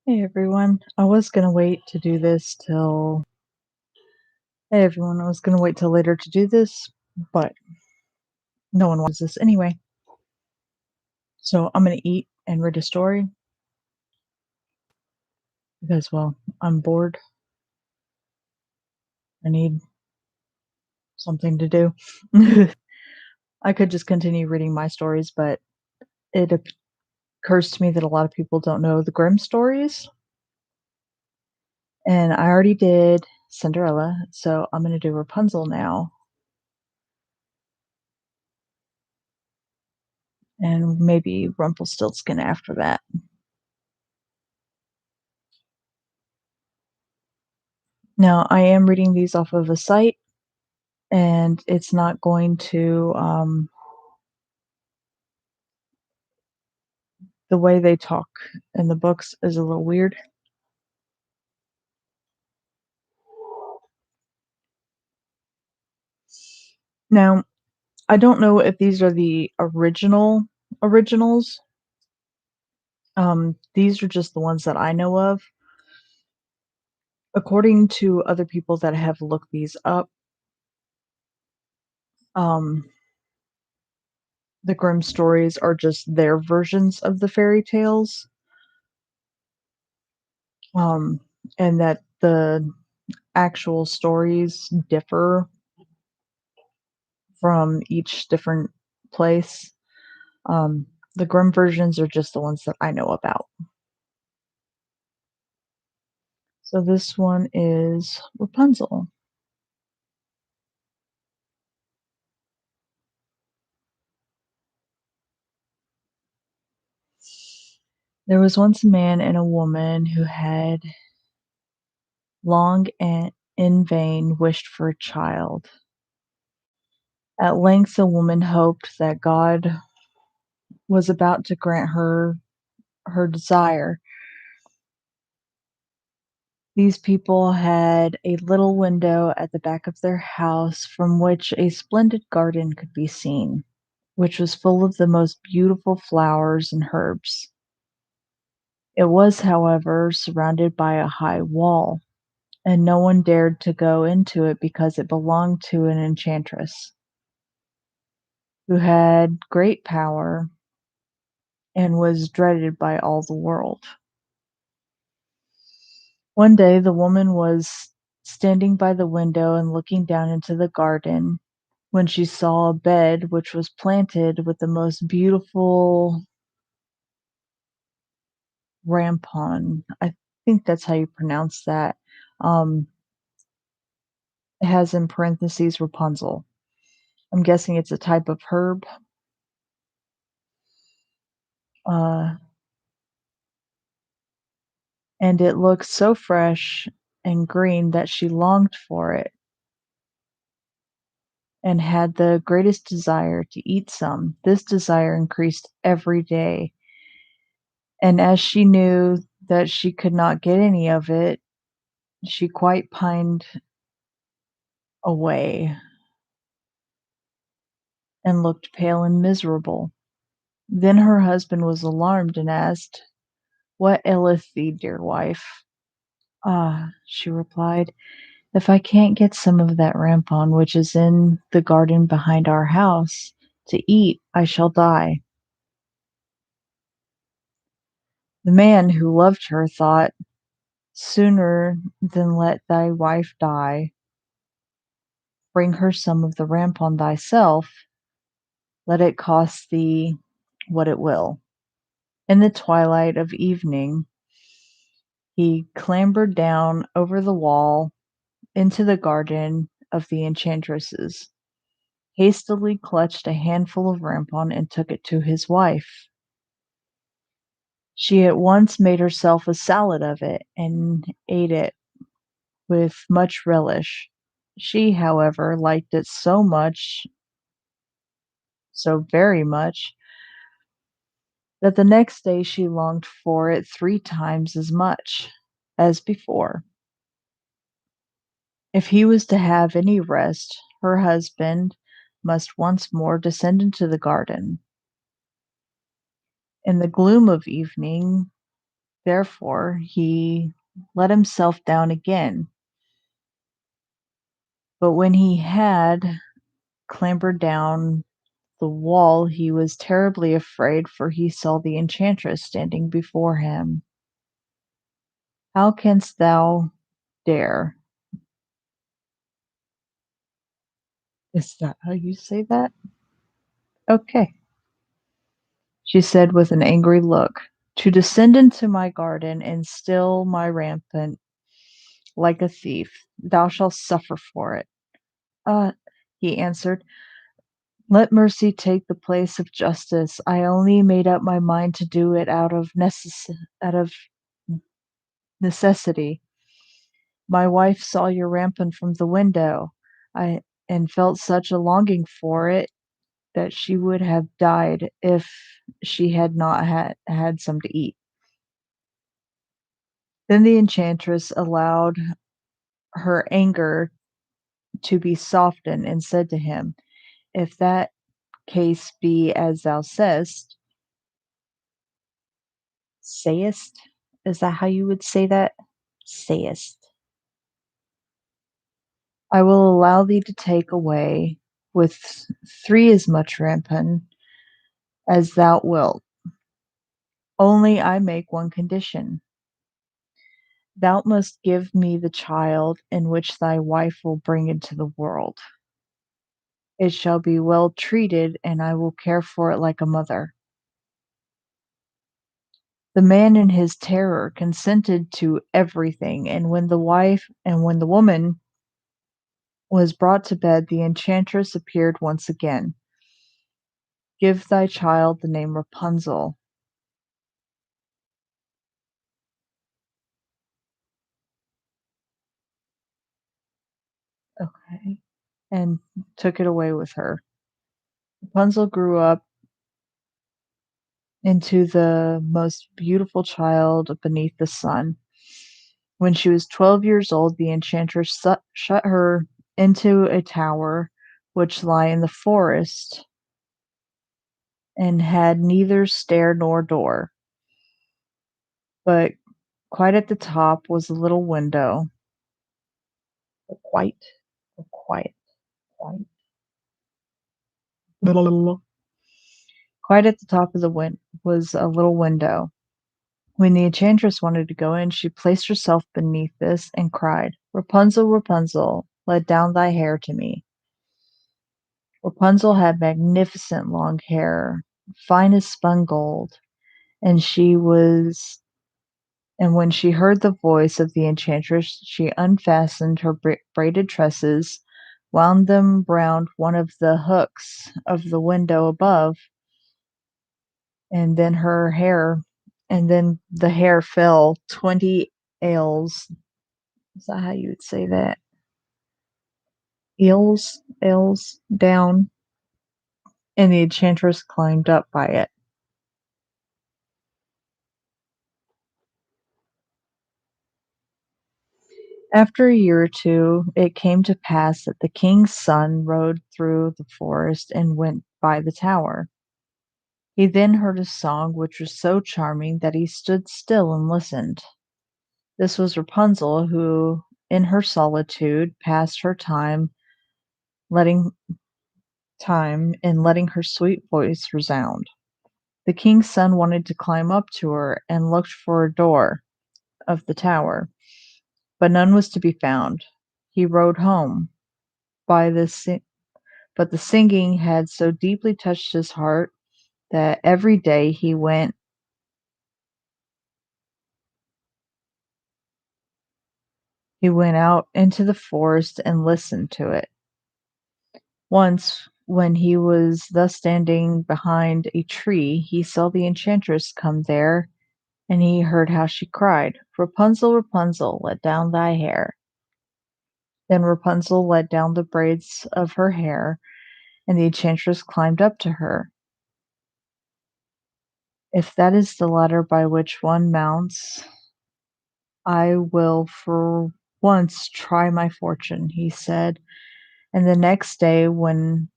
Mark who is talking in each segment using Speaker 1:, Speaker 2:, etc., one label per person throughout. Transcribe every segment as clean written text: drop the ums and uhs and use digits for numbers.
Speaker 1: Hey everyone. I was gonna wait to do this till Hey everyone, I was gonna wait till later to do this, but no one wants this anyway. So I'm gonna eat and read a story because, well, I'm bored. I need something to do. I could just continue reading my stories, but it occurs to me that a lot of people don't know the Grimm stories, and I already did Cinderella, so I'm gonna do Rapunzel now, and maybe Rumpelstiltskin after that. Now, I am reading these off of a site and it's not going to the way they talk in the books is a little weird. Now, I don't know if these are the originals. These are just the ones that I know of. According to other people that have looked these up, um, the Grimm stories are just their versions of the fairy tales, um, and that the actual stories differ from each different place. Um, the Grimm versions are just the ones that I know about. So this one is Rapunzel. There was once a man and a woman who had long and in vain wished for a child. At length, the woman hoped that God was about to grant her desire. These people had a little window at the back of their house from which a splendid garden could be seen, which was full of the most beautiful flowers and herbs. It was, however, surrounded by a high wall, and no one dared to go into it because it belonged to an enchantress who had great power and was dreaded by all the world. One day the woman was standing by the window and looking down into the garden when she saw a bed which was planted with the most beautiful rampon. I think that's how you pronounce that. Um, it has in parentheses Rapunzel. I'm guessing it's a type of herb. Uh, and it looked so fresh and green that she longed for it and had the greatest desire to eat some. This desire increased every day, and as she knew that she could not get any of it, she quite pined away and looked pale and miserable. Then her husband was alarmed and asked, "What aileth thee, dear wife?" "Ah," she replied, "if I can't get some of that rampon which is in the garden behind our house to eat, I shall die." The man, who loved her, thought, "Sooner than let thy wife die, bring her some of the rampon thyself, let it cost thee what it will." In the twilight of evening he clambered down over the wall into the garden of the enchantresses, hastily clutched a handful of rampon, and took it to his wife. She at once made herself a salad of it and ate it with much relish. She, however, liked it so much, so very much, that the next day she longed for it 3 times as much as before. If he was to have any rest, her husband must once more descend into the garden. In the gloom of evening Therefore, he let himself down again. But when he had clambered down the wall, he was terribly afraid, for he saw the enchantress standing before him. How canst thou dare? Is that how you say that? Okay, she said with an angry look, to descend into my garden and steal my rampant like a thief. Thou shalt suffer for it. Uh, he answered, let mercy take the place of justice. I only made up my mind to do it out of necessity. My wife saw your rampant from the window, I and felt such a longing for it that she would have died if she had not had some to eat. Then the enchantress allowed her anger to be softened and said to him, if that case be as thou sayest, is that how you would say that? Sayest. I will allow thee to take away with three as much rampant as thou wilt. Only I make one condition. Thou must give me the child in which thy wife will bring into the world. It shall be well treated, and I will care for it like a mother. The man in his terror consented to everything, and when the woman was brought to bed, the enchantress appeared once again. Give thy child the name Rapunzel. Okay. And took it away with her. Rapunzel grew up into the most beautiful child beneath the sun. When she was 12 years old, the enchantress shut her into a tower which lay in the forest and had neither stair nor door. But quite at the top was a little window. Quite, quiet, quiet. Quite at the top of the was a little window. When the enchantress wanted to go in, she placed herself beneath this and cried, Rapunzel, Rapunzel, let down thy hair to me. Rapunzel had magnificent long hair, fine as spun gold, and when she heard the voice of the enchantress, she unfastened her braided tresses, wound them round one of the hooks of the window above, and then her hair, and then the hair fell 20 ales. Is that how you would say that? Ales down, and the enchantress climbed up by it. After a year or two, it came to pass that the king's son rode through the forest and went by the tower. He then heard a song which was so charming that he stood still and listened. This was Rapunzel, who, in her solitude, passed her letting time in letting her sweet voice resound. The king's son wanted to climb up to her and looked for a door of the tower, but none was to be found. He rode home by the but the singing had so deeply touched his heart that every day he went out into the forest and listened to it. Once, when he was thus standing behind a tree, he saw the enchantress come there, and he heard how she cried, Rapunzel, Rapunzel, let down thy hair. Then Rapunzel let down the braids of her hair, and the enchantress climbed up to her. If that is the ladder by which one mounts, I will for once try my fortune, he said, and the next day when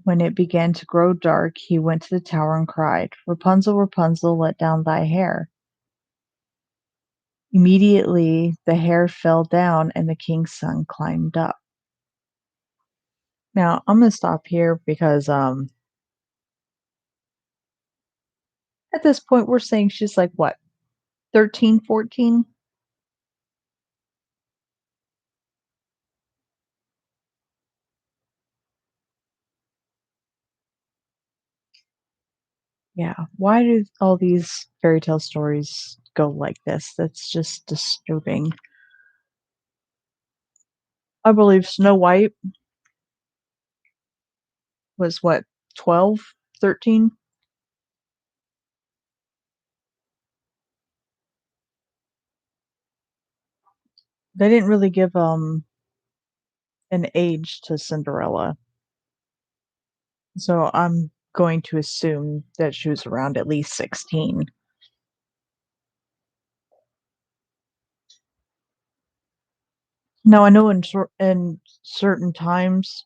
Speaker 1: it began to grow dark, he went to the tower and cried, Rapunzel, Rapunzel, let down thy hair. Immediately, the hair fell down and the king's son climbed up. Now, I'm gonna stop here because, at this point, we're saying she's like, what, 13, 14? Yeah. Why do all these fairy tale stories go like this? That's just disturbing. I believe Snow White was what, 12, 13? They didn't really give, an age to Cinderella, so I'm going to assume that she was around at least 16. Now, I know in certain times,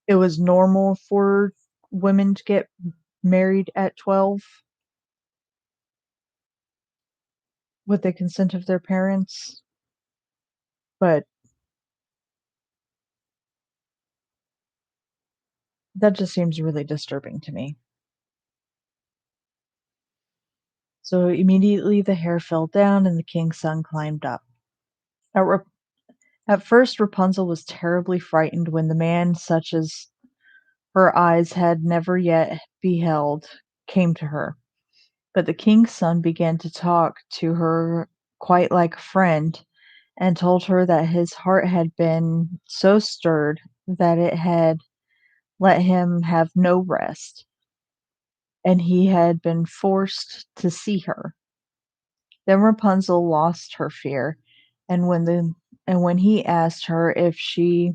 Speaker 1: it was normal for women to get married at 12 with the consent of their parents, but that just seems really disturbing to me. So immediately the hair fell down and the king's son climbed up. At, Rap- at first, Rapunzel was terribly frightened when the man, such as her eyes had never yet beheld, came to her. But the king's son began to talk to her quite like a friend, and told her that his heart had been so stirred that it had let him have no rest, and he had been forced to see her. Then Rapunzel lost her fear, and when he asked her if she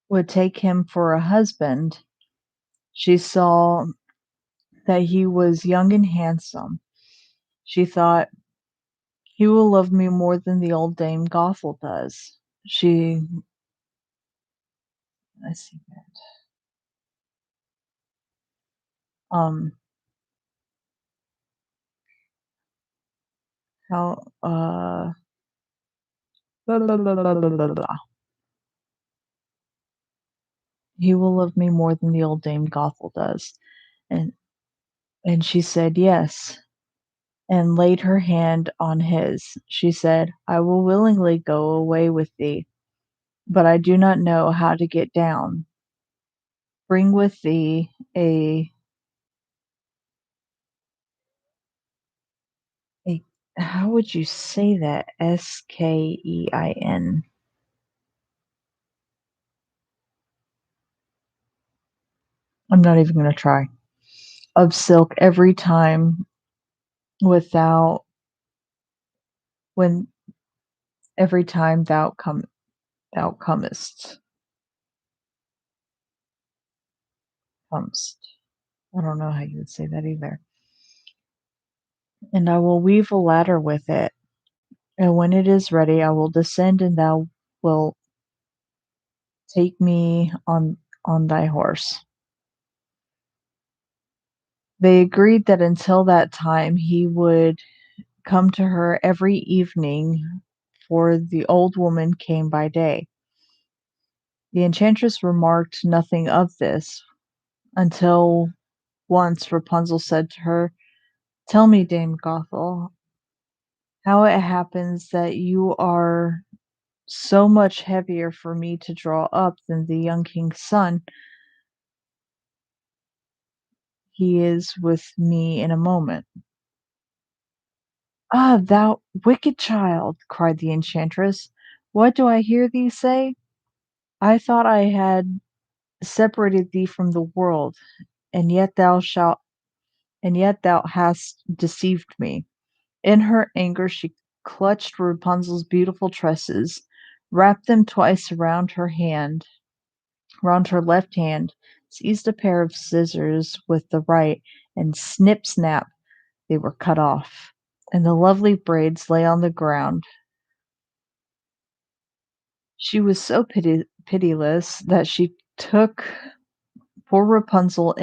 Speaker 1: would take him for a husband, she saw that he was young and handsome. She thought, "He will love me more than the old Dame Gothel does." She I see that. Um, how, "He will love me more than the old Dame Gothel does." And and she said, "Yes," and laid her hand on his. She said, "I will willingly go away with thee, but I do not know how to get down. Bring with thee a how would you say that? Skein. I'm not even gonna try. Of silk every time without when every time thou comest. I don't know how you would say that either. And I will weave a ladder with it, and when it is ready, I will descend, and thou wilt take me on thy horse." They agreed that until that time he would come to her every evening, for the old woman came by day. The enchantress remarked nothing of this, until once Rapunzel said to her, "Tell me, Dame Gothel, how it happens that you are so much heavier for me to draw up than the young king's son. He is with me in a moment." "Ah, thou wicked child!" cried the enchantress. "What do I hear thee say? I thought I had separated thee from the world, and yet thou hast deceived me." In her anger she clutched Rapunzel's beautiful tresses, wrapped them twice round her left hand, seized a pair of scissors with the right, and snip snap they were cut off, and the lovely braids lay on the ground. She was so pitiless that she took poor Rapunzel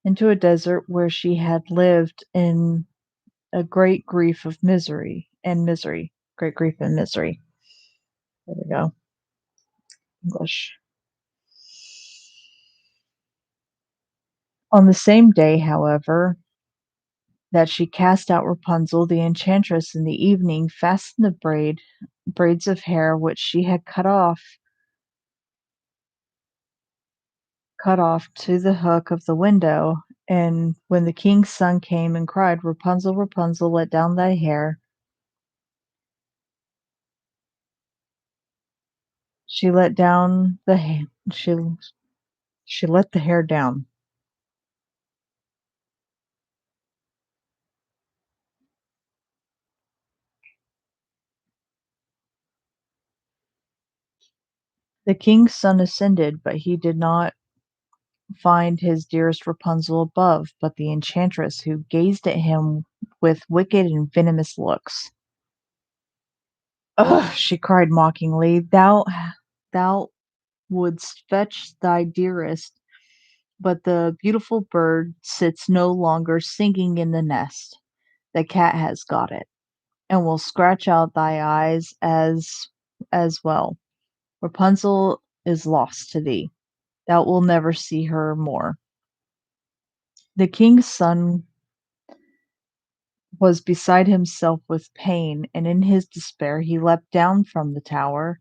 Speaker 1: into a desert where she had lived in a great grief of misery. Great grief and misery. There we go. English. On the same day, however, that she cast out Rapunzel, the enchantress in the evening fastened the braids of hair which she had cut off to the hook of the window, and when the king's son came and cried, "Rapunzel, Rapunzel, let down thy hair," she let down the ha- she let the hair down. The king's son ascended, but he did not find his dearest Rapunzel above, but the enchantress, who gazed at him with wicked and venomous looks. "Ugh!" she cried mockingly, thou wouldst fetch thy dearest, but the beautiful bird sits no longer singing in the nest. The cat has got it, and will scratch out thy eyes as well. Rapunzel is lost to thee. Thou wilt never see her more." The king's son was beside himself with pain, and in his despair he leapt down from the tower.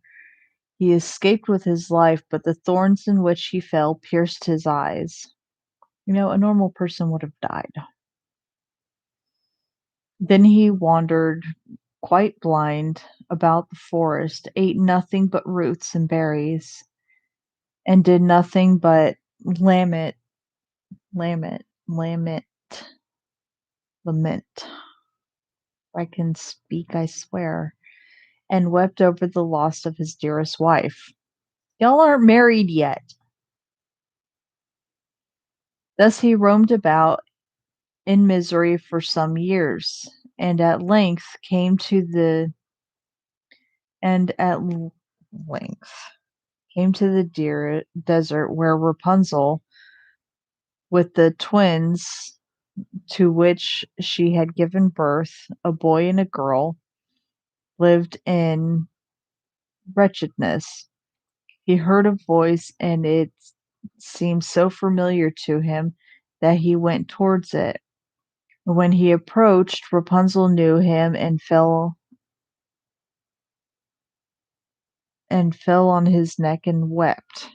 Speaker 1: He escaped with his life, but the thorns in which he fell pierced his eyes. A normal person would have died. Then he wandered, quite blind, about the forest, ate nothing but roots and berries, and did nothing but lament, lament, lament. I can speak, I swear, and wept over the loss of his dearest wife. Y'all aren't married yet. Thus he roamed about in misery for some years, and at length and at length came to the dear desert where Rapunzel, with the twins to which she had given birth, a boy and a girl, lived in wretchedness. He heard a voice, and it seemed so familiar to him that he went towards it. When he approached, Rapunzel knew him and fell on his neck and wept.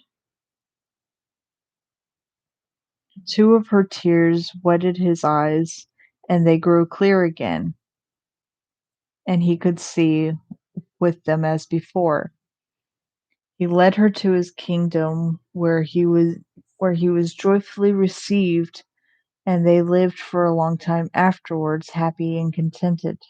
Speaker 1: Two of her tears wetted his eyes, and they grew clear again, and he could see with them as before. He led her to his kingdom where he was joyfully received, and they lived for a long time afterwards, happy and contented.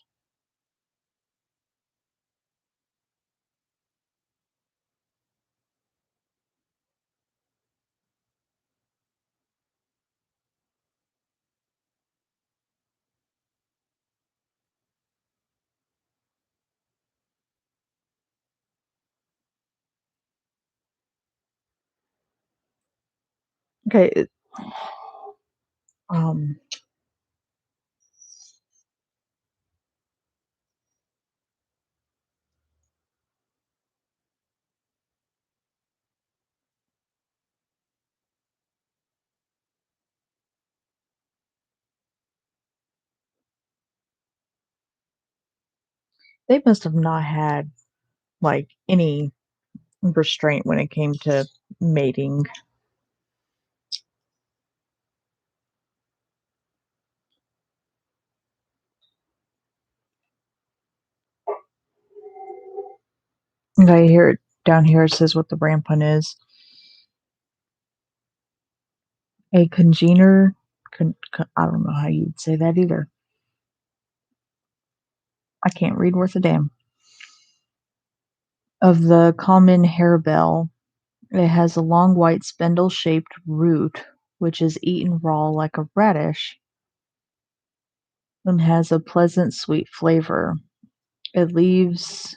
Speaker 1: Okay, um, they must have not had like any restraint when it came to mating. And I hear it down here. It says what the rampant is. A congener. I don't know how you'd say that either. I can't read worth a damn. Of the common harebell, it has a long white spindle-shaped root which is eaten raw like a radish and has a pleasant sweet flavor. It leaves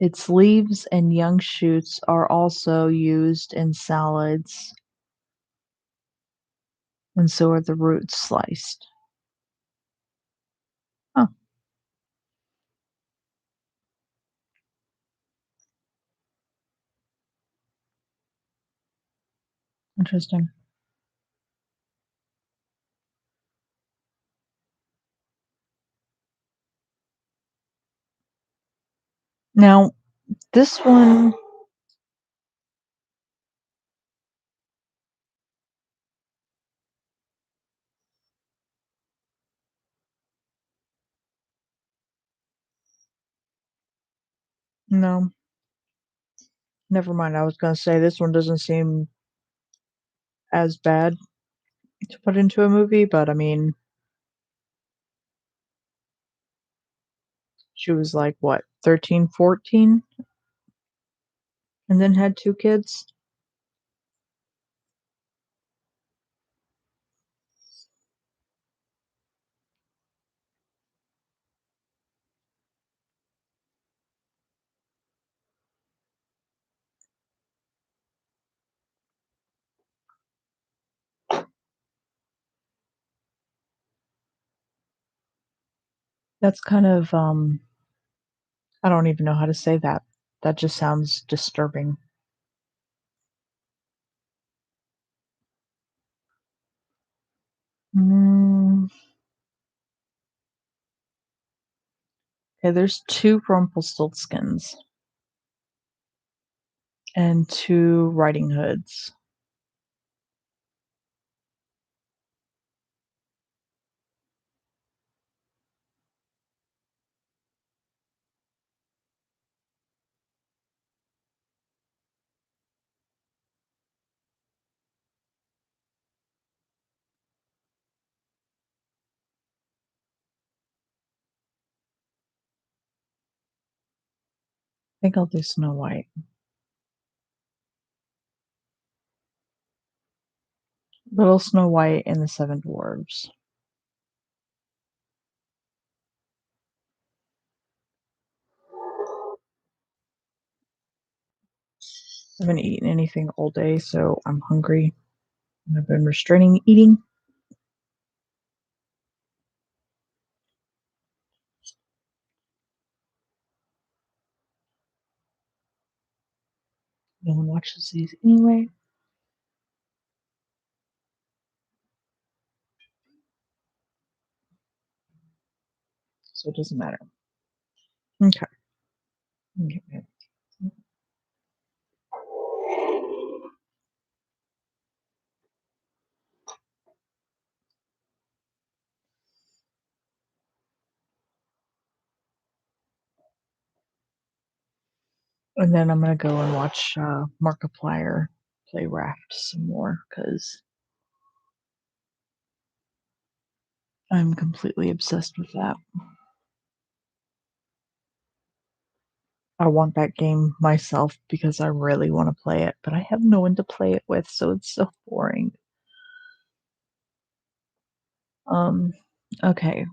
Speaker 1: its leaves and young shoots are also used in salads. and so are the roots sliced. Oh, interesting. Now, this one, no, never mind. I was gonna say this one doesn't seem as bad to put into a movie, but I mean, she was like, what, 13, 14, and then had 2 kids? That's kind of, I don't even know how to say that. That just sounds disturbing. Mm, okay, there's 2 Rumpelstiltskins and 2 Riding Hoods. I think I'll do Snow White. Little Snow White and the 7 Dwarfs. I haven't eaten anything all day, so I'm hungry, and I've been restraining eating. No one watches these anyway, so it doesn't matter. Okay. Okay. And then I'm gonna go and watch Markiplier play Raft some more because I'm completely obsessed with that. I want that game myself because I really want to play it, but I have no one to play it with, so it's so boring. Um, okay.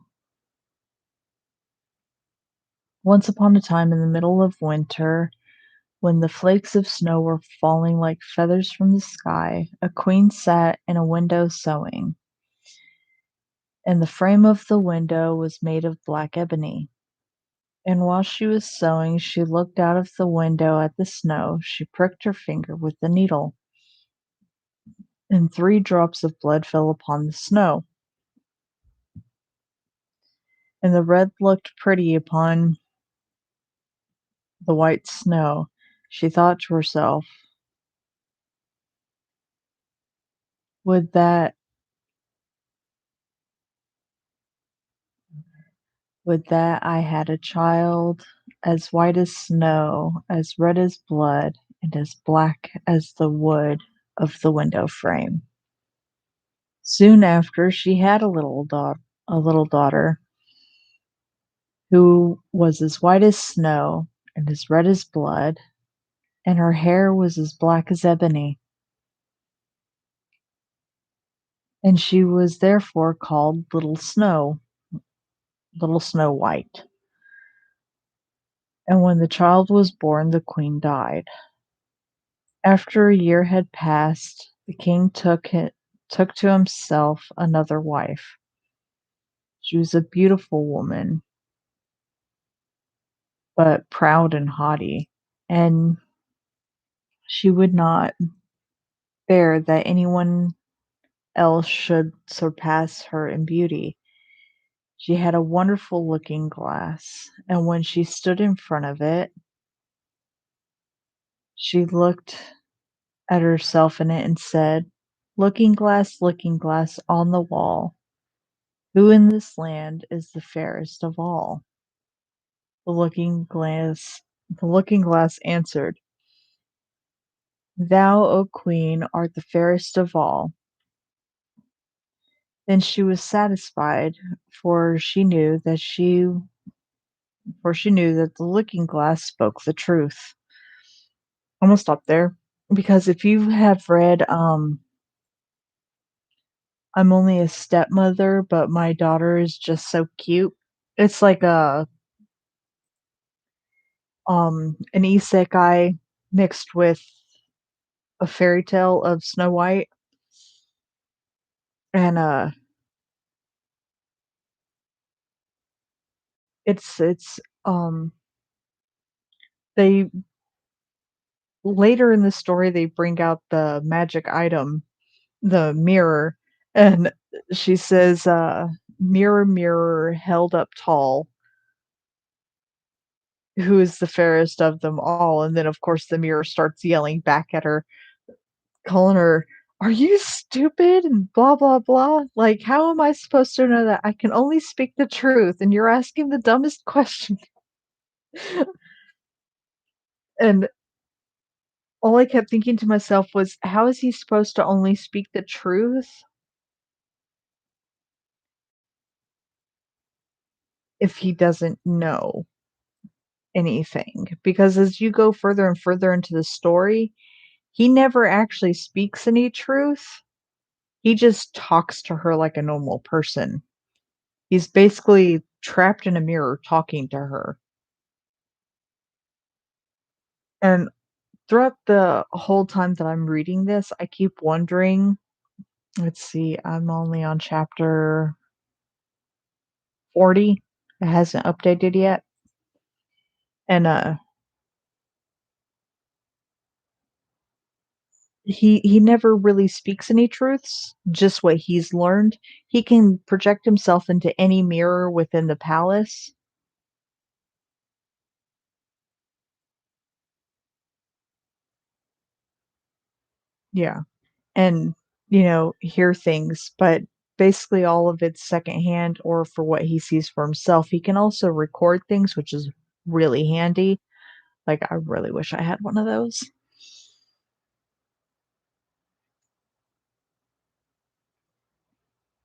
Speaker 1: Once upon a time in the middle of winter, when the flakes of snow were falling like feathers from the sky, a queen sat in a window sewing, and the frame of the window was made of black ebony. And while she was sewing, she looked out of the window at the snow. She pricked her finger with the needle, and 3 drops of blood fell upon the snow. And the red looked pretty upon the white snow. She thought to herself, would that would that I had a child as white as snow, as red as blood, and as black as the wood of the window frame. Soon after she had a little daughter who was as white as snow and as red as blood, and her hair was as black as ebony, and she was therefore called Little Snow White. And when the child was born, the queen died. After a year had passed, the king took to himself another wife. She was a beautiful woman, but proud and haughty, and she would not bear that anyone else should surpass her in beauty. She had a wonderful looking glass, and when she stood in front of it, she looked at herself in it and said, looking glass on the wall, who in this land is the fairest of all?" The looking glass answered, "Thou, O Queen, art the fairest of all." Then she was satisfied, for she knew that she for she knew that the looking glass spoke the truth. I'm gonna stop there because if you have read I'm only a stepmother, but my daughter is just so cute. It's like an isekai mixed with a fairy tale of Snow White, and, it's they later in the story, they bring out the magic item, the mirror, and she says, "Mirror, mirror, held up tall, who is the fairest of them all?" And then, of course, the mirror starts yelling back at her, calling her, "Are you stupid?" and blah, blah, blah. Like, how am I supposed to know that? I can only speak the truth, and you're asking the dumbest question. And all I kept thinking to myself was, how is he supposed to only speak the truth if he doesn't know anything? Because as you go further and further into the story, he never actually speaks any truth. He just talks to her like a normal person. He's basically trapped in a mirror talking to her. And throughout the whole time that I'm reading this, I keep wondering, let's see, I'm only on chapter 40. It hasn't updated yet. And he never really speaks any truths, just what he's learned. He can project himself into any mirror within the palace. Yeah. And, hear things, but basically all of it's secondhand or for what he sees for himself. He can also record things, which is really handy. Like, I really wish I had one of those.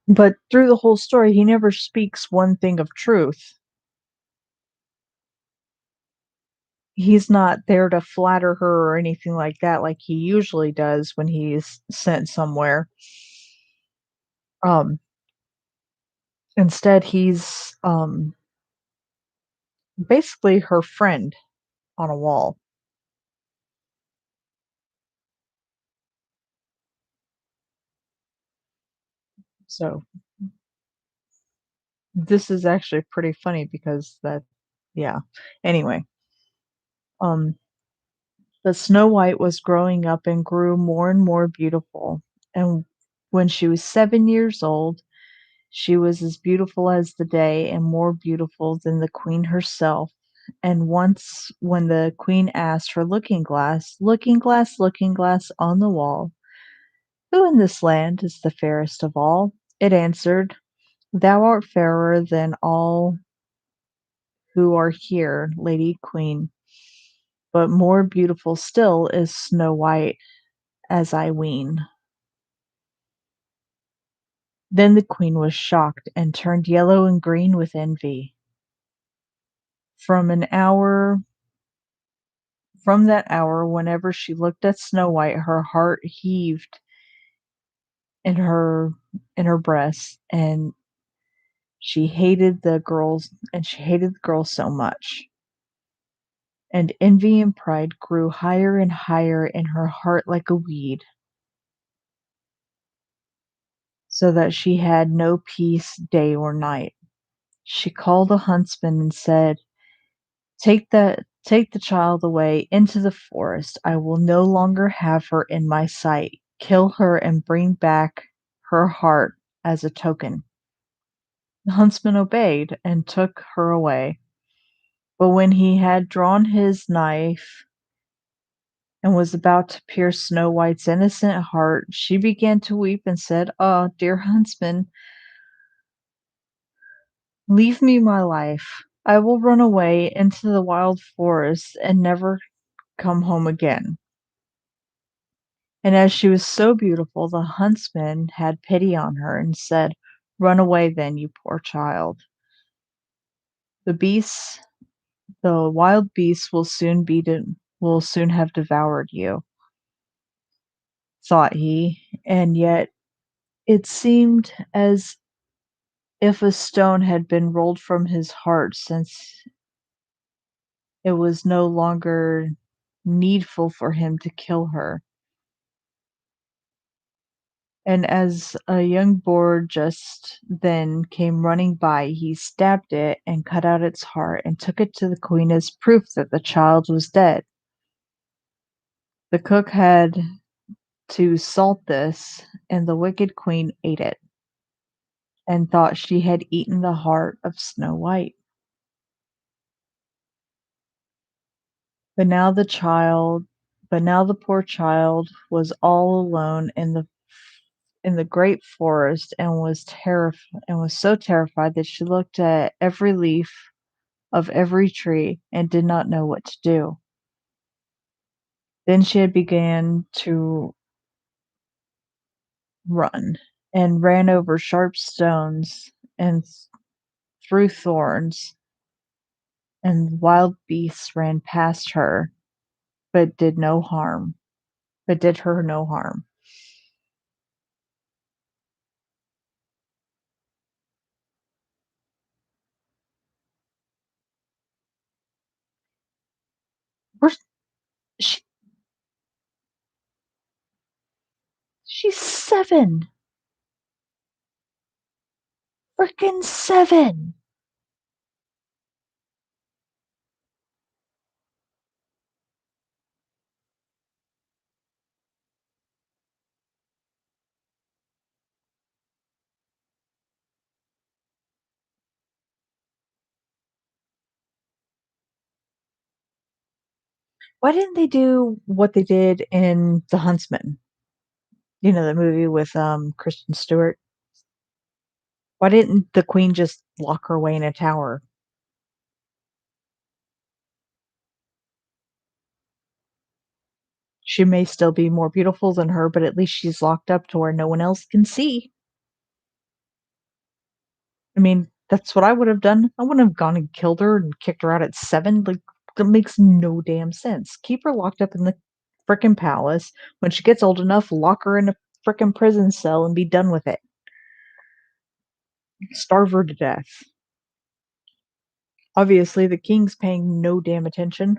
Speaker 1: But through the whole story, he never speaks one thing of truth. He's not there to flatter her or anything like that like he usually does when he's sent somewhere. Um, Instead, he's, basically her friend on a wall. So, this is actually pretty funny because yeah. Anyway, um, but Snow White was growing up and grew more and more beautiful, and when she was 7 years old, she was as beautiful as the day and more beautiful than the queen herself. And once, when the queen asked her looking glass on the wall, who in this land is the fairest of all? It answered, Thou art fairer than all who are here, Lady Queen, but more beautiful still is Snow White, as I ween. Then the queen was shocked and turned yellow and green with envy. From an hour From that hour, whenever she looked at Snow White, her heart heaved in her breast, she hated the girls so much. And envy and pride grew higher and higher in her heart like a weed. so that she had no peace day or night. She called the huntsman and said, take the child away into the forest. I will no longer have her in my sight. Kill her and bring back her heart as a token." The huntsman obeyed and took her away. But when he had drawn his knife and was about to pierce Snow White's innocent heart, she began to weep and said, "Ah, dear huntsman, leave me my life. I will run away into the wild forest and never come home again." And as she was so beautiful, the huntsman had pity on her and said, "Run away then, you poor child. The beasts, the wild beasts will soon have devoured you," thought he, and yet it seemed as if a stone had been rolled from his heart, since it was no longer needful for him to kill her. And as a young boar just then came running by, he stabbed it and cut out its heart and took it to the queen as proof that the child was dead. The cook had to salt this, and the wicked queen ate it, and thought she had eaten the heart of Snow White. But now the child but now the poor child was all alone in the great forest, and was so terrified that she looked at every leaf of every tree and did not know what to do. Then she had began to run, and ran over sharp stones and through thorns, and wild beasts ran past her, but did her no harm. We're, she, she's 7, freaking 7. Why didn't they do what they did in The Huntsman? You know, the movie with Kristen Stewart. Why didn't the queen just lock her away in a tower? She may still be more beautiful than her, but at least she's locked up to where no one else can see. I mean, that's what I would have done. I wouldn't have gone and killed her and kicked her out at 7. Like, that makes no damn sense. Keep her locked up in the frickin' palace. When she gets old enough, lock her in a frickin' prison cell and be done with it. Starve her to death. Obviously, the king's paying no damn attention,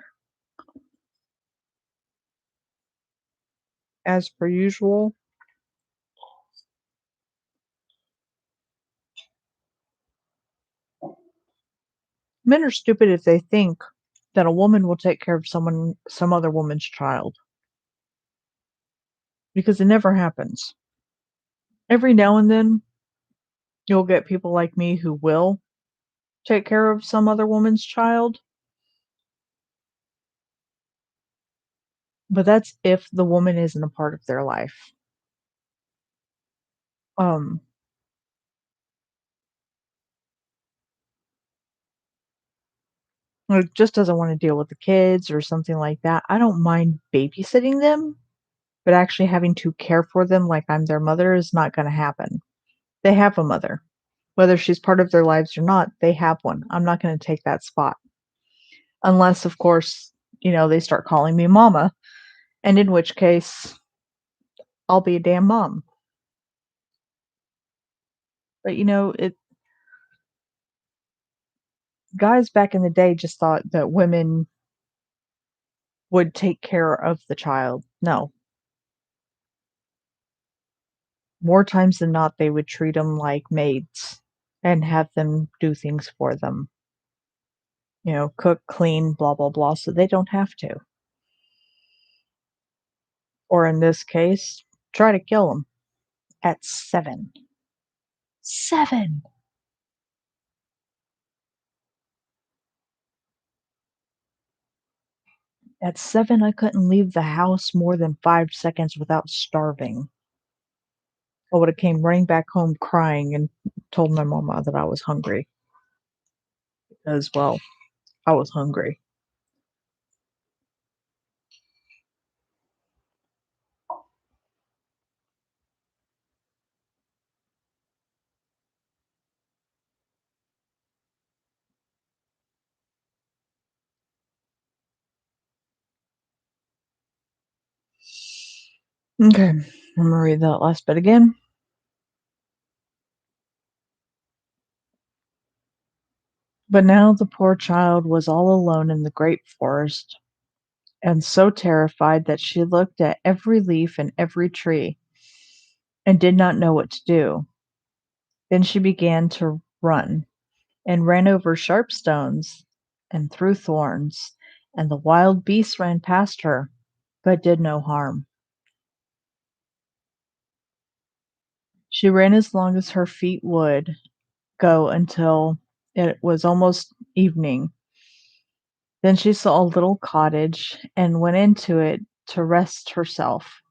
Speaker 1: as per usual. Men are stupid if they think that a woman will take care of some other woman's child, because it never happens. Every now and then, you'll get people like me who will take care of some other woman's child, but that's if the woman isn't a part of their life. Um, or just doesn't want to deal with the kids or something like that. I don't mind babysitting them, but actually having to care for them like I'm their mother is not going to happen. They have a mother. Whether she's part of their lives or not, they have one. I'm not going to take that spot. Unless, of course, they start calling me mama, and in which case, I'll be a damn mom. But guys back in the day just thought that women would take care of the child. No, More times than not, they would treat them like maids and have them do things for them. Cook, clean, blah, blah, blah, so they don't have to. Or in this case, try to kill them at 7. 7! At 7, I couldn't leave the house more than 5 seconds without starving. I would have came running back home crying and told my mama that I was hungry because, well, I was hungry. Okay, I'm gonna read that last bit again. But now the poor child was all alone in the great forest, and so terrified that she looked at every leaf and every tree, and did not know what to do. Then she began to run, and ran over sharp stones, and through thorns, and the wild beasts ran past her, but did no harm. She ran as long as her feet would go until it was almost evening. Then she saw a little cottage, and went into it to rest herself.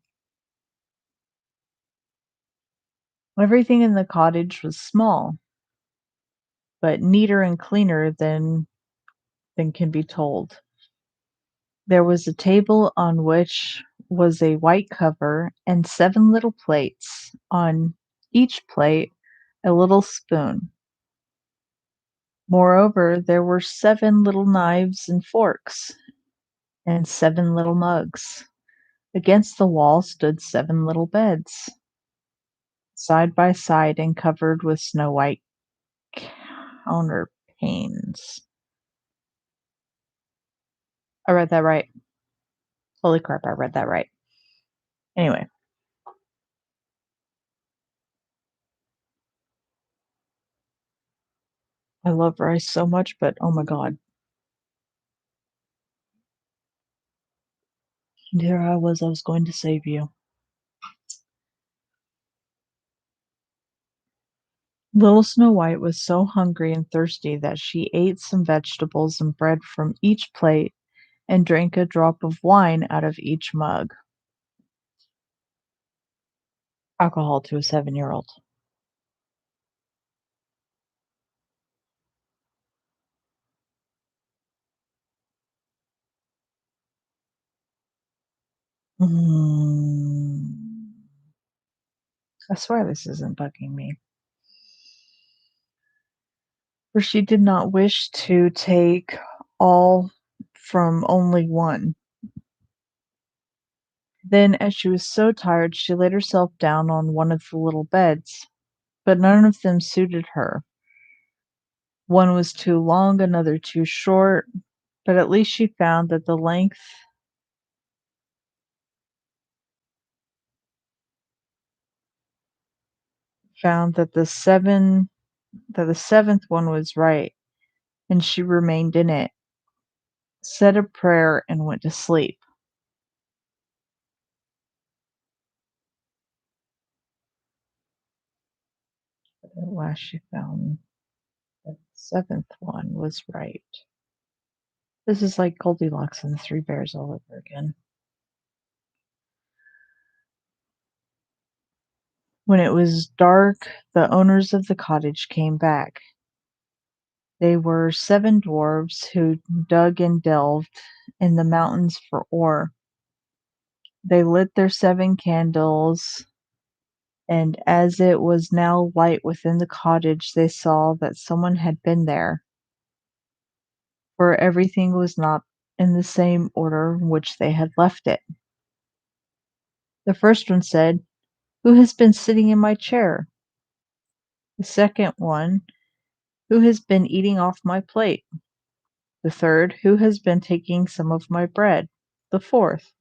Speaker 1: Everything in the cottage was small, but neater and cleaner than can be told. There was a table on which was a white cover, and 7 little plates, on each plate a little spoon. Moreover, there were 7 little knives and forks, and 7 little mugs. Against the wall stood 7 little beds, side by side and covered with snow-white counterpanes. I read that right. Holy crap, I read that right. Anyway, I love rice so much, but oh my god. Here I was going to save you. Little Snow White was so hungry and thirsty that she ate some vegetables and bread from each plate, and drank a drop of wine out of each mug. Alcohol to a 7-year-old. Mm. I swear this isn't bugging me. For she did not wish to take all from only one. Then, as she was so tired, she laid herself down on one of the little beds, but none of them suited her. One was too long, another too short, but at least she found that the 7th one was right, and she remained in it, said a prayer, and went to sleep. But at last she found that the 7th one was right. This is like Goldilocks and the 3 Bears all over again. When it was dark, the owners of the cottage came back. They were 7 dwarfs who dug and delved in the mountains for ore. They lit their 7 candles, and as it was now light within the cottage, they saw that someone had been there, for everything was not in the same order in which they had left it. The first one said, "Who has been sitting in my chair?" The second one, "Who has been eating off my plate?" The third, "Who has been taking some of my bread?" The fourth,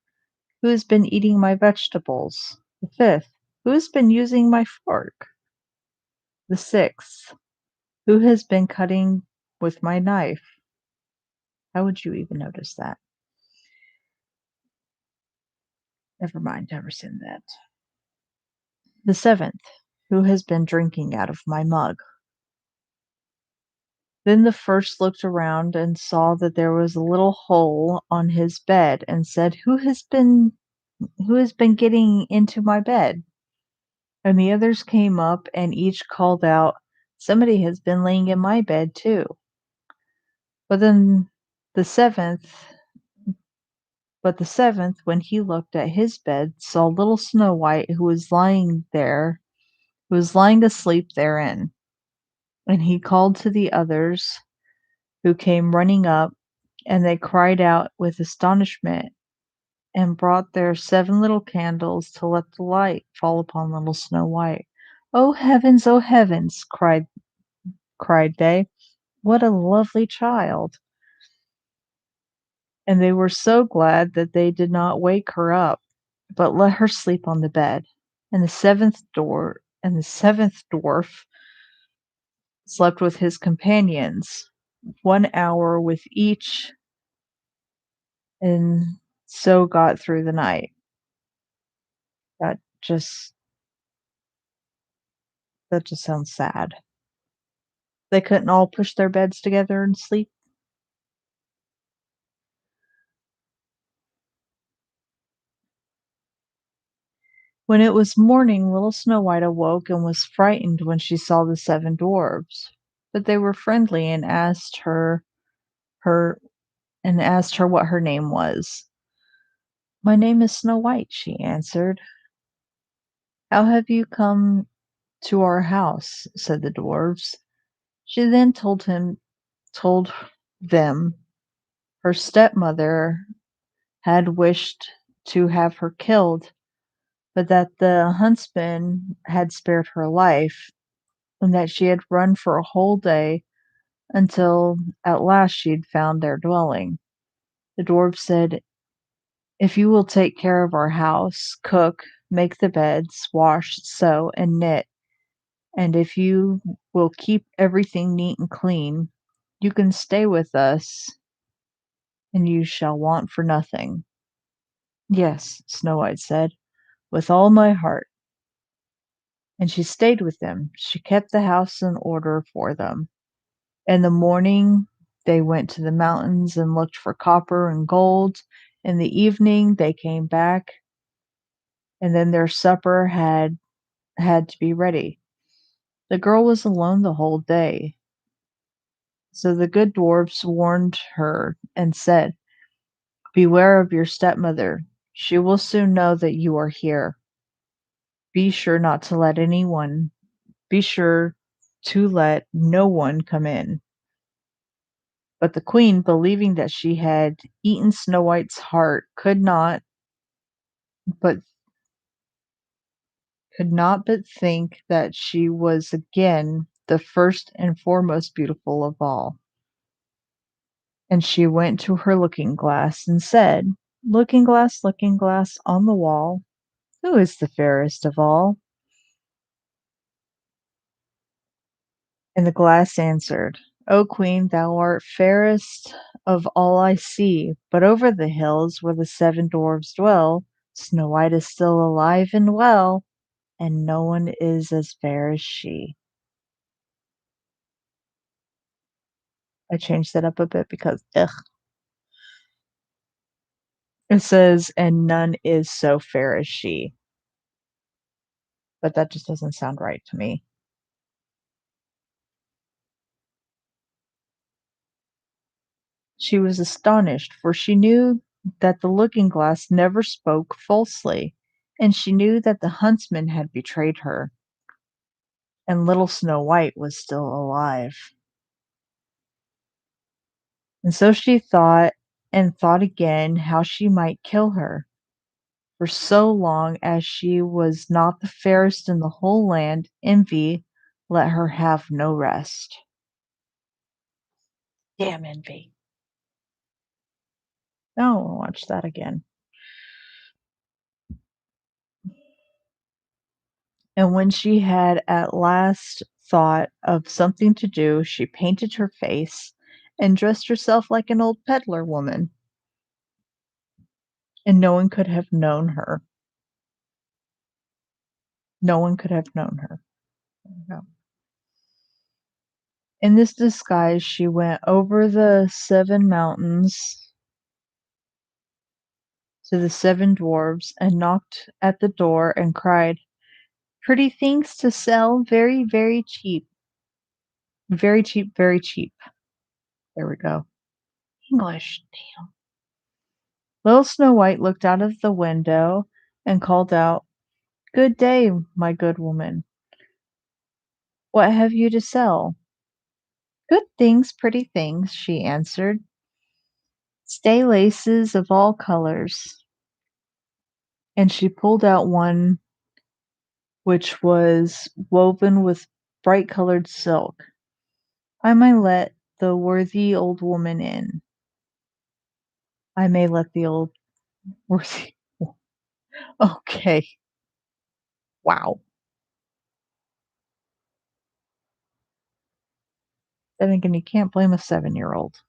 Speaker 1: "Who has been eating my vegetables?" The fifth, Who's been using my fork? The sixth. Who has been cutting with my knife? How would you even notice that? Never mind, never seen that. The seventh. Who has been drinking out of my mug? Then the first looked around and saw that there was a little hole on his bed and said, Who has been getting into my bed? And the others came up and each called out, Somebody has been laying in my bed too. But then the seventh but the seventh, when he looked at his bed, saw little Snow White who was lying asleep therein. And he called to the others, who came running up, and they cried out with astonishment, and brought their 7 little candles to let the light fall upon little Snow White. Oh heavens!" cried they. "What a lovely child!" And they were so glad that they did not wake her up, but let her sleep on the bed. And the seventh dwarf slept with his companions, 1 hour with each, and so got through the night. That just that just sounds sad. They couldn't all push their beds together and sleep. When it was morning, little Snow White awoke and was frightened when she saw the 7 dwarfs. But they were friendly her and asked her what her name was. "My name is Snow White," she answered. "How have you come to our house?" said the dwarfs. She then told them her stepmother had wished to have her killed, but that the huntsman had spared her life, and that she had run for a whole day until at last she had found their dwelling. The dwarf said, "If you will take care of our house, cook, make the beds, wash, sew, and knit, and if you will keep everything neat and clean, you can stay with us, and you shall want for nothing." "Yes," Snow White said, "with all my heart." And she stayed with them. She kept the house in order for them. In the morning, they went to the mountains and looked for copper and gold. In the evening, they came back, and then their supper had to be ready. The girl was alone the whole day. So the good dwarfs warned her and said, "Beware of your stepmother. She will soon know that you are here. Be sure not to let anyone be sure to let no one come in." But the queen, believing that she had eaten Snow White's heart, but could not but think that she was again the first and foremost beautiful of all. And she went to her looking glass and said, looking glass on the wall, who is the fairest of all?" And the glass answered, "O queen, thou art fairest of all I see, but over the hills where the 7 dwarfs dwell, Snow White is still alive and well, and no one is as fair as she." I changed that up a bit because, ugh. It says, "and none is so fair as she," but that just doesn't sound right to me. She was astonished, for she knew that the looking glass never spoke falsely, and she knew that the huntsman had betrayed her, and little Snow White was still alive. And so she thought and thought again how she might kill her, for so long as she was not the fairest in the whole land, envy let her have no rest. Damn envy. Now I'll watch that again. And when she had at last thought of something to do, she painted her face and dressed herself like an old peddler woman, and no one could have known her. No one could have known her. No. In this disguise, she went over the 7 mountains to the 7 dwarfs and knocked at the door and cried, "Pretty things to sell, very, very cheap. Very cheap, very cheap." There we go. English. Little Snow White looked out of the window and called out, "Good day, my good woman. What have you to sell?" "Good things, pretty things," she answered. "Stay laces of all colors." And she pulled out one which was woven with bright colored silk. "I may let the worthy old woman in." I may let the old worthy. Okay. Wow. Then again, you can't blame a 7-year-old.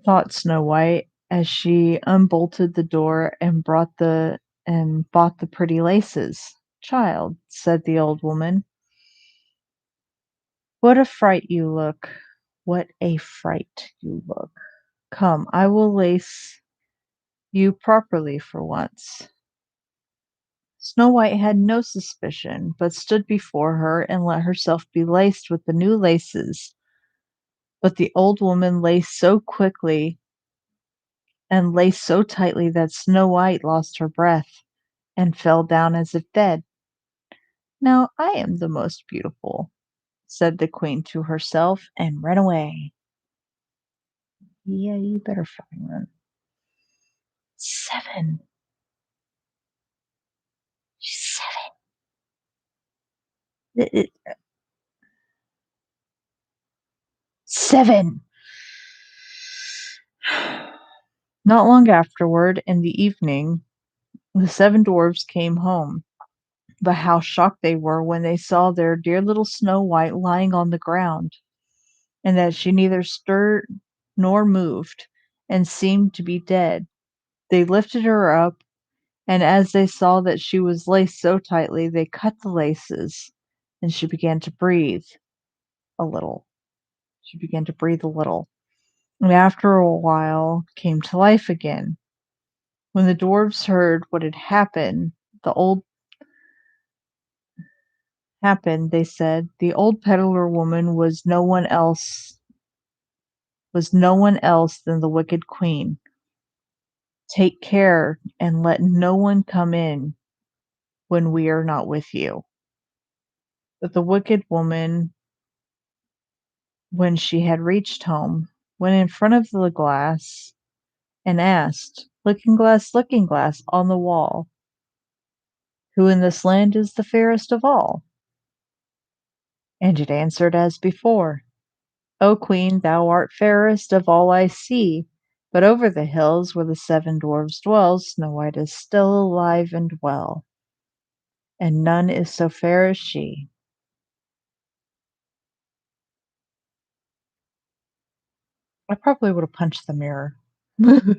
Speaker 1: Thought Snow White as she unbolted the door and bought the pretty laces. "Child," said the old woman, "what a fright you look! What a fright you look! Come, I will lace you properly for once." Snow White had no suspicion, but stood before her and let herself be laced with the new laces. But the old woman laced so quickly and laced so tightly that Snow White lost her breath and fell down as if dead. "Now I am the most beautiful," said the queen to herself, and ran away. Yeah, you better fucking run. 7. She's 7. 7. Not long afterward, in the evening, the 7 dwarfs came home. But how shocked they were when they saw their dear little Snow White lying on the ground, and that she neither stirred nor moved, and seemed to be dead. They lifted her up, and as they saw that she was laced so tightly, they cut the laces, and she began to breathe a little. She began to breathe a little, and after a while came to life again. When the dwarfs heard what had the old they said, "The old peddler woman was no one else than the wicked queen. Take care and let no one come in when we are not with you." But the wicked woman, when she had reached home, went in front of the glass and asked, looking glass on the wall, "Who in this land is the fairest of all?" And it answered as before, "O queen, thou art fairest of all I see, but over the hills where the 7 dwarfs dwell, Snow White is still alive and well, and none is so fair as she." I probably would have punched the mirror. I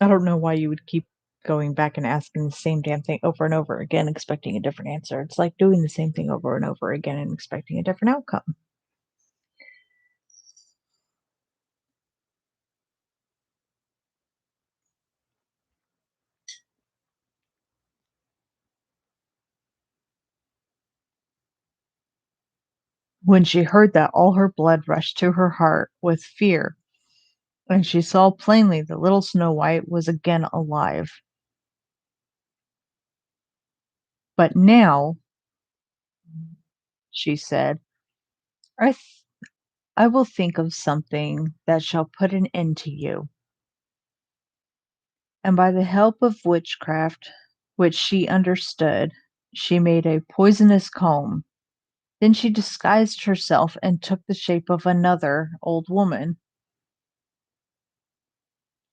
Speaker 1: don't know why you would keep going back and asking the same damn thing over and over again, expecting a different answer. It's like doing the same thing over and over again and expecting a different outcome. When she heard that, all her blood rushed to her heart with fear, and she saw plainly that little Snow White was again alive. "But now," she said, I, th- "I will think of something that shall put an end to you." And by the help of witchcraft, which she understood, she made a poisonous comb. Then she disguised herself and took the shape of another old woman.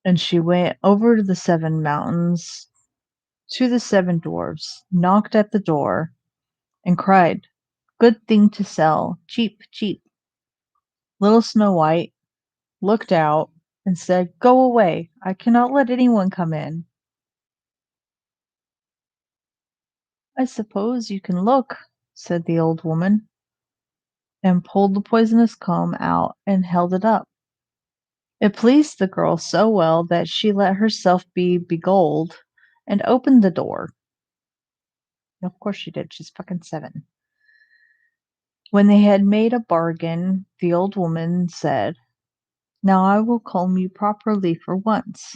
Speaker 1: And she went over to the 7 mountains, to the 7 dwarfs, knocked at the door, and cried, "Good thing to sell, cheap, cheap." Little Snow White looked out and said, "Go away, I cannot let anyone come in." "I suppose you can look," said the old woman, and pulled the poisonous comb out and held it up. It pleased the girl so well that she let herself be beguiled and opened the door. Of course she did, she's fucking 7. When they had made a bargain, the old woman said, "Now I will comb you properly for once."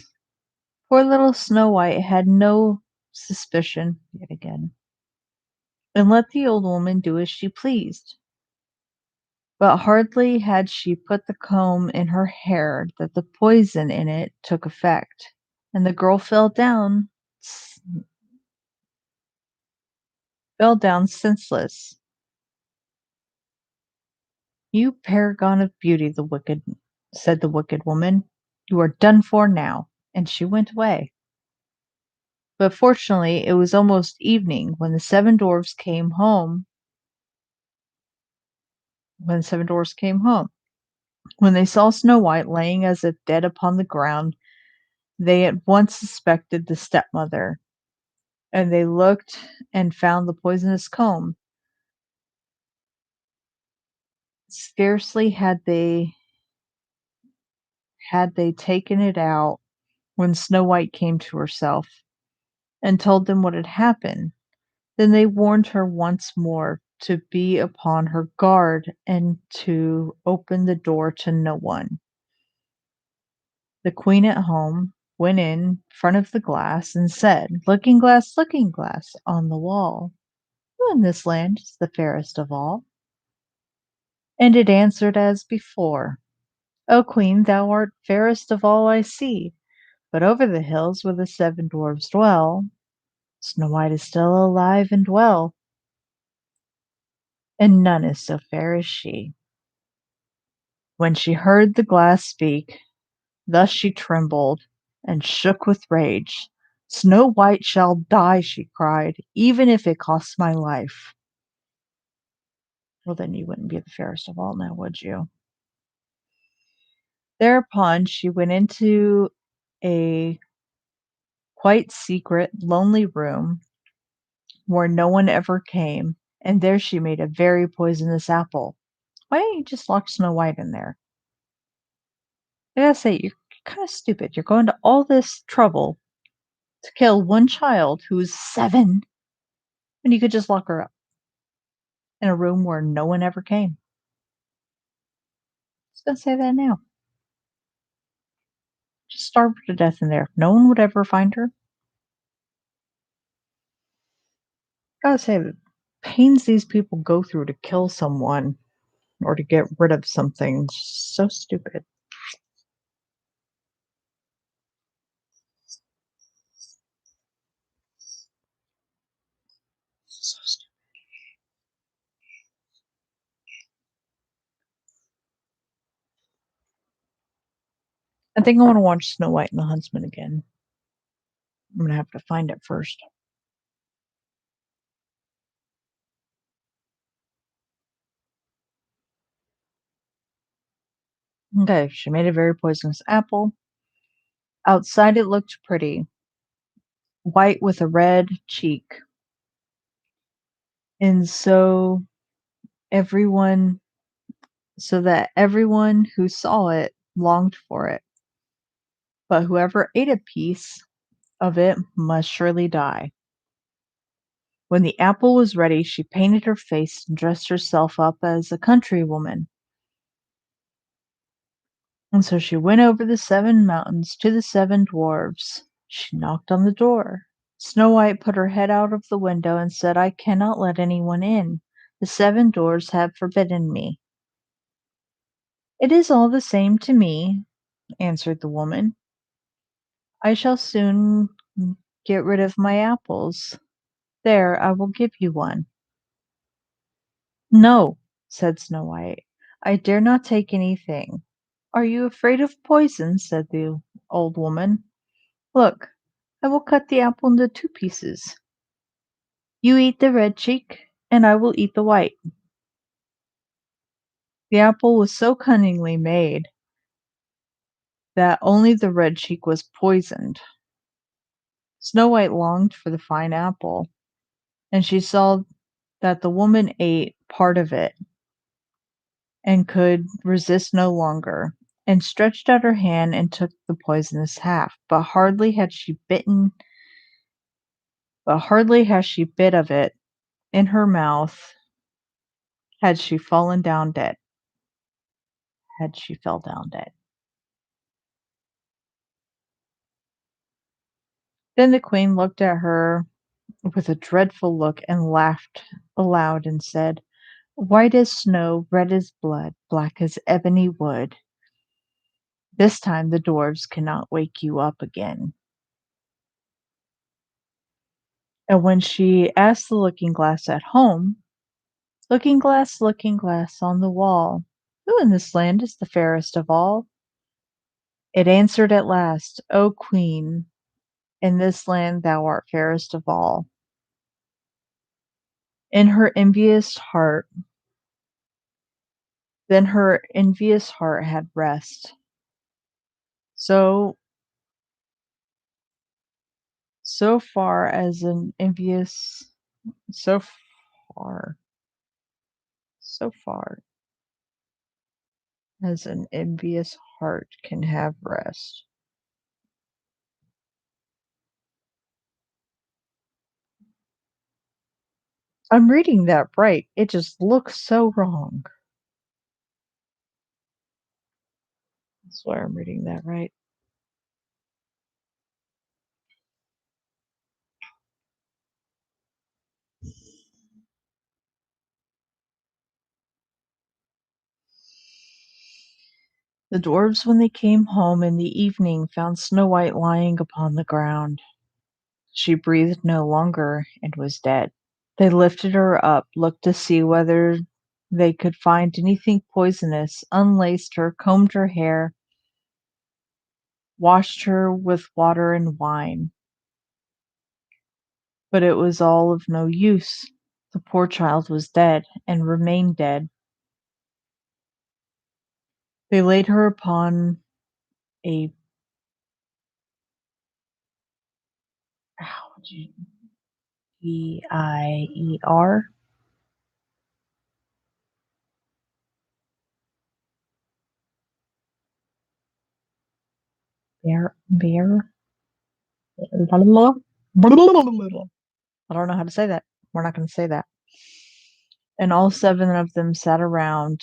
Speaker 1: Poor little Snow White had no suspicion, yet again, and let the old woman do as she pleased. But hardly had she put the comb in her hair that the poison in it took effect, and the girl fell down senseless. "You paragon of beauty," said the wicked woman, "you are done for now," and she went away. But fortunately it was almost evening when the 7 dwarfs came home. When they saw Snow White laying as if dead upon the ground, they at once suspected the stepmother, and they looked and found the poisonous comb. Scarcely had they taken it out when Snow White came to herself and told them what had happened. Then they warned her once more to be upon her guard and to open the door to no one. The queen at home went in front of the glass and said, "Looking glass on the wall, who in this land is the fairest of all?" And it answered as before, "O queen, thou art fairest of all I see, but over the hills where the 7 dwarfs dwell, Snow White is still alive and well, and none is so fair as she." When she heard the glass speak, thus she trembled and shook with rage. "Snow White shall die," she cried, "even if it costs my life." Well, then you wouldn't be the fairest of all now, would you? Thereupon she went into a quite secret, lonely room where no one ever came, and there she made a very poisonous apple. Why didn't you just lock Snow White in there? I gotta say, you're kind of stupid. You're going to all this trouble to kill one child who's 7 when you could just lock her up in a room where no one ever came. Just gonna say that now. Just starve her to death in there. No one would ever find her. Gotta say, the pains these people go through to kill someone or to get rid of something, so stupid. So stupid. I think I want to watch Snow White and the Huntsman again. I'm gonna have to find it first. Okay, she made a very poisonous apple. Outside it looked pretty, white with a red cheek. And everyone so that everyone who saw it longed for it. But whoever ate a piece of it must surely die. When the apple was ready, she painted her face and dressed herself up as a country woman. And so she went over the 7 mountains to the 7 dwarfs. She knocked on the door. Snow White put her head out of the window and said, "I cannot let anyone in. The 7 doors have forbidden me." "It is all the same to me," answered the woman. "I shall soon get rid of my apples. There, I will give you one." "No," said Snow White, "I dare not take anything. "Are you afraid of poison?" said the old woman. "Look, I will cut the apple into two pieces. You eat the red cheek, and I will eat the white." The apple was so cunningly made that only the red cheek was poisoned. Snow White longed for the fine apple, and she saw that the woman ate part of it and could resist no longer, and stretched out her hand and took the poisonous half. But hardly had she bit of it in her mouth had she fallen down dead. Had she fell down dead. Then the queen looked at her with a dreadful look and laughed aloud and said, "White as snow, red as blood, black as ebony wood. This time the dwarfs cannot wake you up again." And when she asked the looking glass at home, looking glass on the wall, who in this land is the fairest of all? It answered at last, "O queen, in this land thou art fairest of all." In her envious heart, then her envious heart had rest. So so far as an envious so far so far as an envious heart can have rest. I'm reading that right. It just looks so wrong. I swear I'm reading that right. The dwarfs, when they came home in the evening, found Snow White lying upon the ground. She breathed no longer and was dead. They lifted her up, looked to see whether they could find anything poisonous, unlaced her, combed her hair, washed her with water and wine. But it was all of no use. The poor child was dead, and remained dead. They laid her upon a how would you Bier bear. I don't know how to say that. We're not going to say that. And all seven of them sat around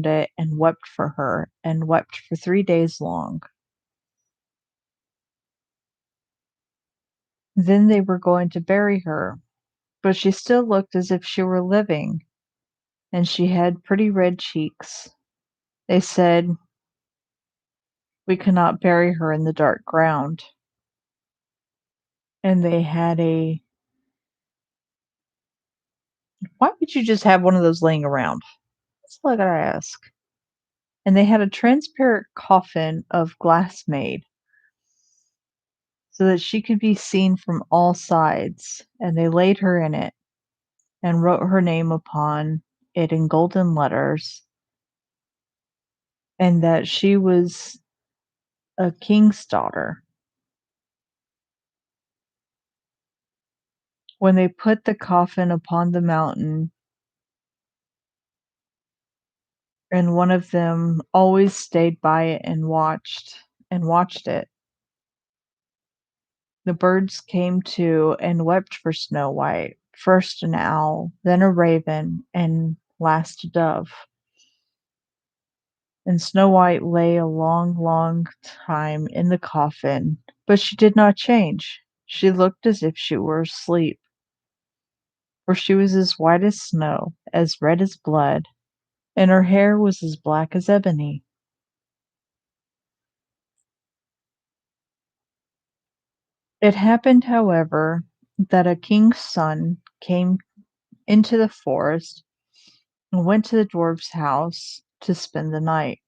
Speaker 1: it and wept for her, and wept for 3 days long. Then they were going to bury her, but she still looked as if she were living, and she had pretty red cheeks. They said, "We cannot bury her in the dark ground." And they had a why would you just have one of those laying around? That's all I gotta ask. And they had a transparent coffin of glass made, so that she could be seen from all sides, and they laid her in it, and wrote her name upon it in golden letters, and that she was a king's daughter. When they put the coffin upon the mountain, and one of them always stayed by it and watched it, the birds came too and wept for Snow White, first an owl, then a raven, and last a dove. And Snow White lay a long, long time in the coffin, but she did not change. She looked as if she were asleep, for she was as white as snow, as red as blood, and her hair was as black as ebony. It happened, however, that a king's son came into the forest and went to the dwarf's house to spend the night.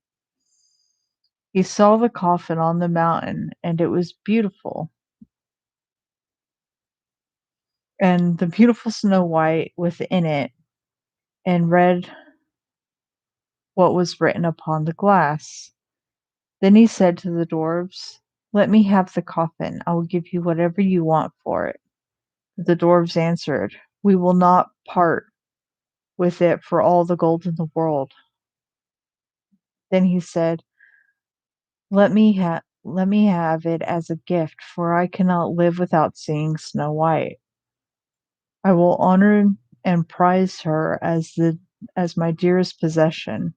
Speaker 1: He saw the coffin on the mountain, and it was beautiful. And the beautiful Snow White within it, and read what was written upon the glass. Then he said to the dwarfs, "Let me have the coffin. I will give you whatever you want for it." The dwarfs answered, "We will not part with it for all the gold in the world." Then he said, let me have it as a gift, for I cannot live without seeing Snow White. I will honor and prize her as my dearest possession."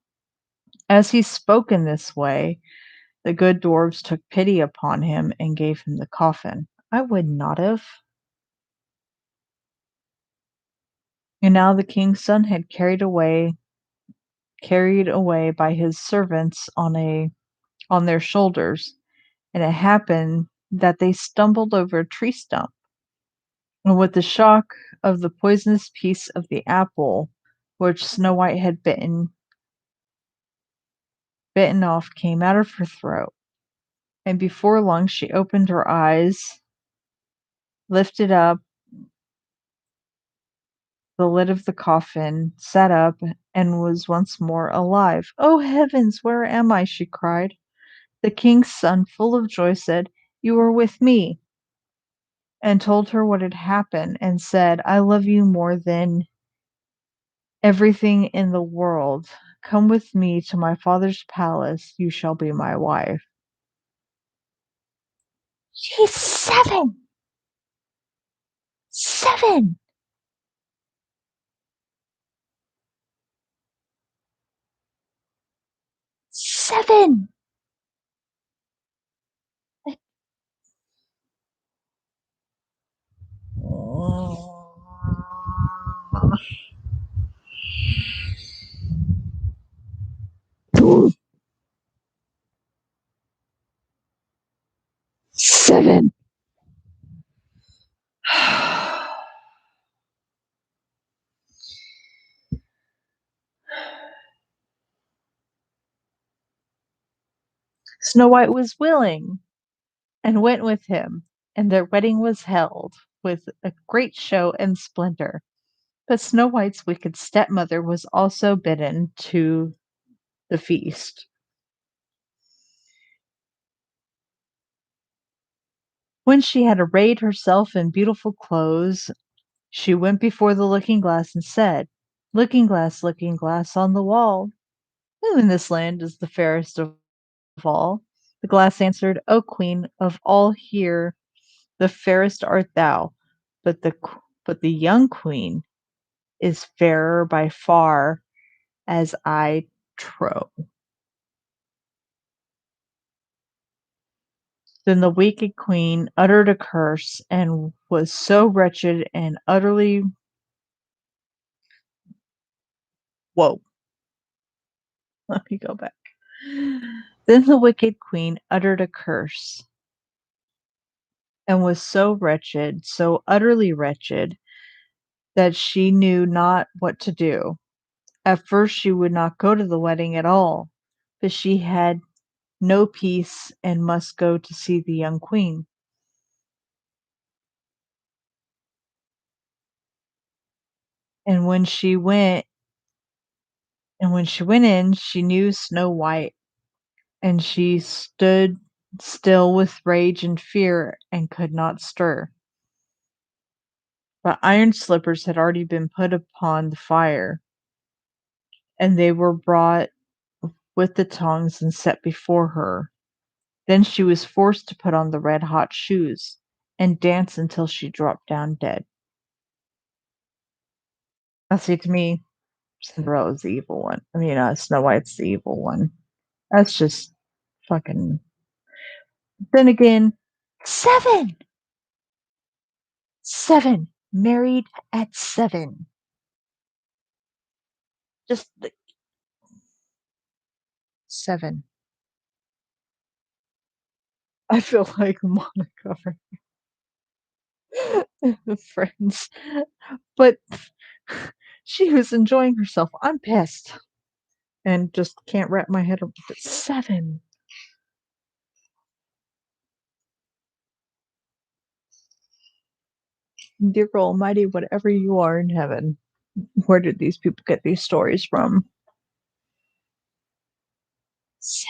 Speaker 1: As he spoke in this way, the good dwarfs took pity upon him and gave him the coffin. I would not have. And now the king's son had carried away by his servants on their shoulders, and it happened that they stumbled over a tree stump, and with the shock of the poisonous piece of the apple which Snow White had bitten off came out of her throat, and before long she opened her eyes, lifted up the lid of the coffin, sat up, and was once more alive. "Oh heavens, where am I?" she cried. The king's son, full of joy, said, "You are with me," and told her what had happened, and said, "I love you more than everything in the world. Come with me to my father's palace. You shall be my wife." She's 7! 7! 7! Seven. Snow White was willing and went with him, and their wedding was held with a great show and splendor. But Snow White's wicked stepmother was also bidden to the feast. When she had arrayed herself in beautiful clothes, she went before the looking glass and said, looking glass on the wall, who in this land is the fairest of all?" The glass answered, "O queen, of all here the fairest art thou, but the young queen is fairer by far, as I trow." Then the wicked queen uttered a curse, and was so wretched and utterly woe. Let me go back. Then the wicked queen uttered a curse, and was so wretched, so utterly wretched, that she knew not what to do. At first she would not go to the wedding at all, but she had no peace and must go to see the young queen. And when she went in, she knew Snow White, and she stood still with rage and fear, and could not stir. But iron slippers had already been put upon the fire, and they were brought with the tongs and set before her. Then she was forced to put on the red hot shoes, and dance until she dropped down dead. Now see, to me, Cinderella's the evil one. I mean, Snow White's the evil one. That's just fucking. Then again, 7! 7! Married at 7. Just 7. I feel like Monica from Friends, but she was enjoying herself. I'm pissed. and just can't wrap my head around it. 7. Dear almighty, whatever you are in heaven, where did these people get these stories from? 7.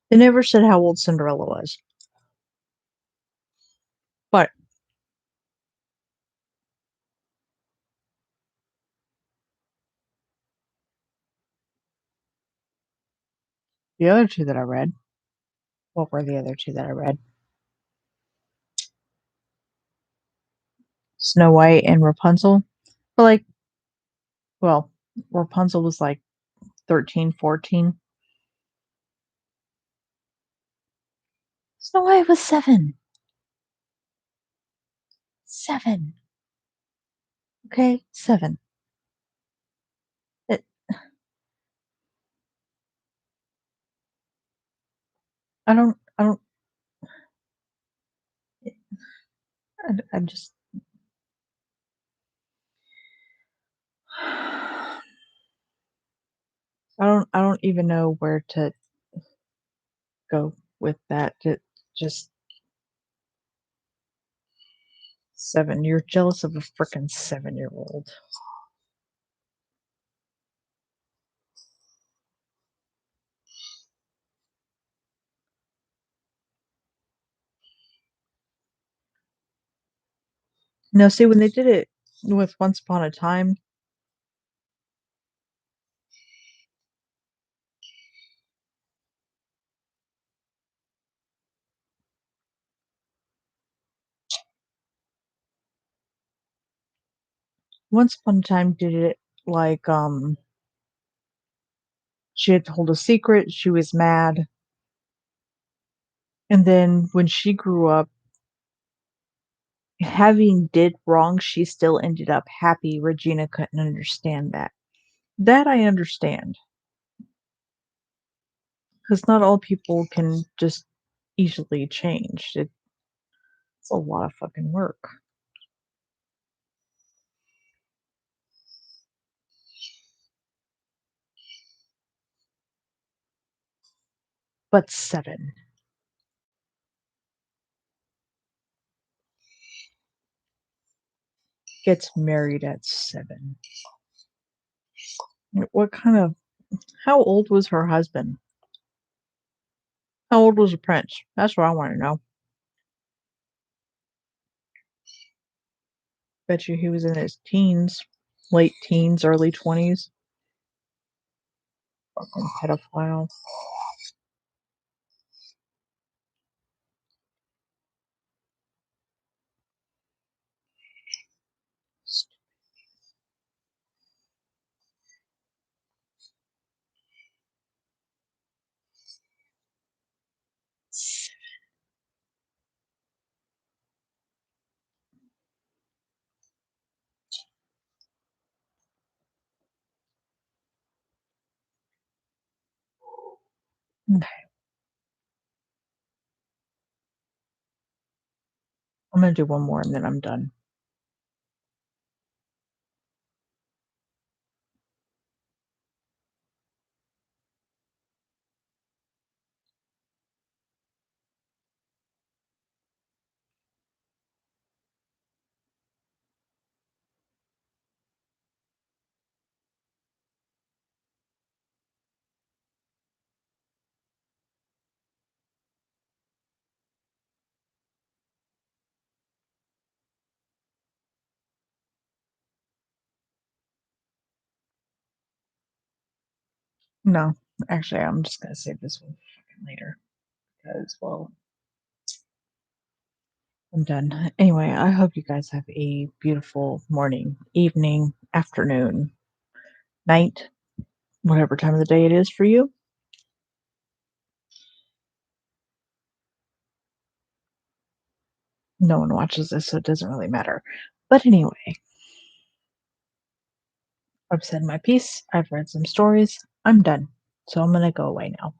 Speaker 1: They never said how old Cinderella was, but the other 2 that I read, what were the other 2 that I read? Snow White and Rapunzel. But, like, well, Rapunzel was, like, 13, 14. Snow White was 7. 7. Okay? 7. It I don't I just I don't even know where to go with that. It just 7. You're jealous of a frickin' 7-year-old. No, see, when they did it with Once Upon a Time, Once Upon a Time did it like, she had told a secret, she was mad, and then when she grew up, having did wrong, she still ended up happy. Regina couldn't understand that. That I understand, because not all people can just easily change. It's a lot of fucking work. But 7 gets married at 7. What kind of how old was her husband? How old was the prince? That's what I wanna know. Bet you he was in his teens, late teens, early 20s. Fucking pedophile. Okay. I'm gonna do one more and then I'm done. No, actually, I'm just gonna save this one for fucking later because, well, I'm done. Anyway, I hope you guys have a beautiful morning, evening, afternoon, night, whatever time of the day it is for you. No one watches this, so it doesn't really matter. But anyway, I've said my piece. I've read some stories. I'm done. So I'm gonna go away now.